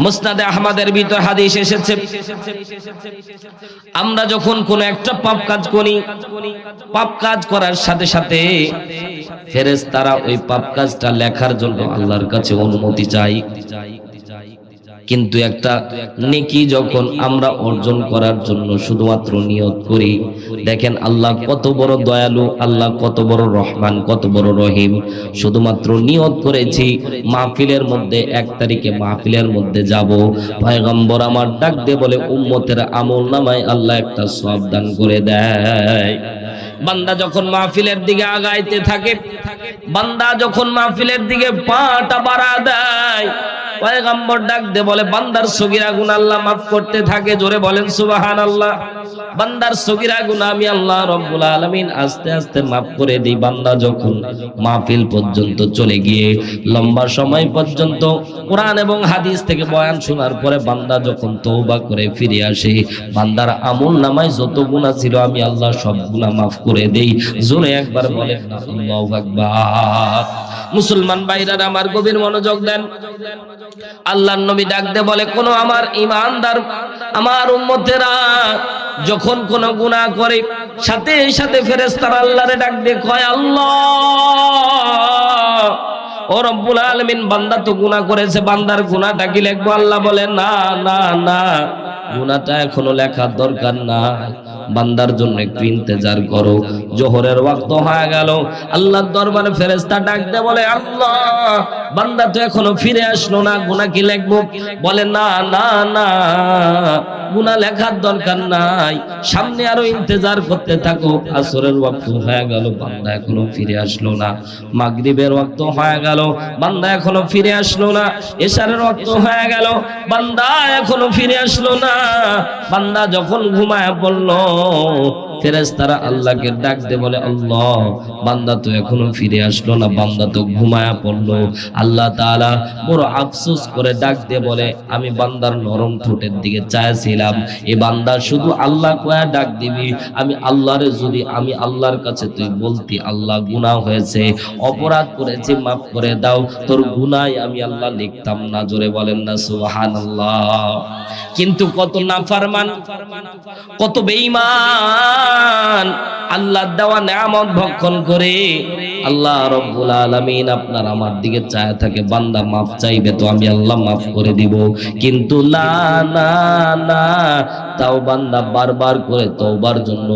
মুসনাদে আহমদের ভিতর হাদিস এসেছে, আমরা যখন কোন একটা পাপ কাজ করি, পাপ কাজ করার সাথে সাথে ফেরেশতারা ওই পাপ কাজটা লেখার জন্য আল্লাহর কাছে অনুমতি চাই। কিন্তু একটা নেকি যখন আমরা অর্জন করার জন্য শুধুমাত্র নিয়ত করি, দেখেন আল্লাহ কত বড় দয়ালু, আল্লাহ কত বড় রহমান, কত বড় রহিম। শুধুমাত্র নিয়ত করেছি মাহফিলের মধ্যে 1 তারিখে মাহফিলের মধ্যে যাব, পয়গম্বর আমার ডাক দিয়ে বলে উম্মতের আমলনামায় আল্লাহ একটা সওয়াব দান করে দেয়। বান্দা যখন মাহফিলের দিকে আগাইতে থাকে, বান্দা যখন মাহফিলের দিকে পাটা বাড়া দেয়, পয়গম্বর ডাক দে বলে বান্দার সগীরা গুনাহ আল্লাহ মাফ করতে থাকে। জোরে বলেন সুবহানাল্লাহ। বান্দার সগীরা গুনাহ আমি আল্লাহ রাব্বুল আলামিন আস্তে আস্তে মাফ করে দেই। বান্দা যখন মাহফিল পর্যন্ত চলে গিয়ে লম্বা সময় পর্যন্ত কোরআন এবং হাদিস থেকে বয়ান শোনার পরে বান্দা যখন তওবা করে ফিরে আসে, বান্দার আমলনামায় যত গুনাহ ছিল আমি আল্লাহ সব গুনাহ মাফ করে দেই। জোরে একবার বলেন না আল্লাহু আকবার। মুসলমান ভাইরা আমার গভীর মনোযোগ দেন। আল্লাহর নবী ডাক দে বলে কোন আমার ঈমানদার আমার উম্মতেরা যখন কোন গুনাহ করে, সাথে সাথে ফেরেশতারা আল্লাহরে ডাক দে কয় আল্লাহ ও রব্বুল আলামিন, বান্দা তো গুনাহ করেছে, বান্দার গুনাহটা কি লিখবো? আল্লাহ বলে না না না, গুনাহটা এখনো লেখার দরকার না, বান্দার জন্য একটু ইন্তজার করো। জোহরের ওয়াক্ত হয়ে গেল, আল্লাহর দরবারে ফেরেশতা ডাক দে বলে আল্লাহ, বান্দা তো এখনো ফিরে আসলো না, গুনাহ কি লিখবো? বলে না না না, গুনাহ লেখার দরকার নাই, সামনে আরো ইন্তজার করতে থাকো। আসরের ওয়াক্ত হয়ে গেল, বান্দা এখনো ফিরে আসলো না। মাগরিবের ওয়াক্ত হয়ে গেল, বান্দা এখনো ফিরে আসলো না। এশারের ওয়াক্ত হয়ে গেল, বান্দা এখনো ফিরে আসলো না। বান্দা যখন ঘুমায় পড়ল, ফেরেশতারা আল্লাহকে ডাক দে বলে আল্লাহ, বান্দা তো এখনো ফিরে আসলো না, বান্দা তো ঘুমায়া পড়লো। আল্লাহ তাআলা বড় আফসোস করে ডাক দে বলে আমি বান্দার নরম ঠোঁটের দিকে চাইছিলাম, এ বান্দা শুধু আল্লাহ কয়া ডাক দিবি, আমি আল্লাহরে যদি আমি আল্লাহর কাছে তুই বলতি আল্লাহ গুনাহ হয়েছে, অপরাধ করেছি, মাফ করে দাও, তোর গুনাহ আমি আল্লাহ লিখতাম না। জোরে বলেন না সুবহানাল্লাহ। কিন্তু কত নাফরমান, কত বেঈমান আল্লাহর দেওয়া নিয়ামত ভক্ষণ করে আল্লাহ রাব্বুল আলামিন আপনার আমার দিকে চায় থাকে, বান্দা মাফ চাইবে তো আমি আল্লাহ মাফ করে দিব। কিন্তু না না না, তাও বান্দা বারবার করে তওবার জন্য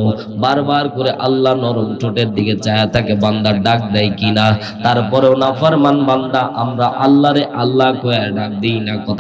বারবার করে আল্লাহ নরম ঠোঁটের দিকে চায় থাকে, বান্দা ডাক দেয় কিনা। তারপরেও নাফরমান বান্দা আমরা আল্লাহরে আল্লাহ কয়ে ডাক দিই না। কথা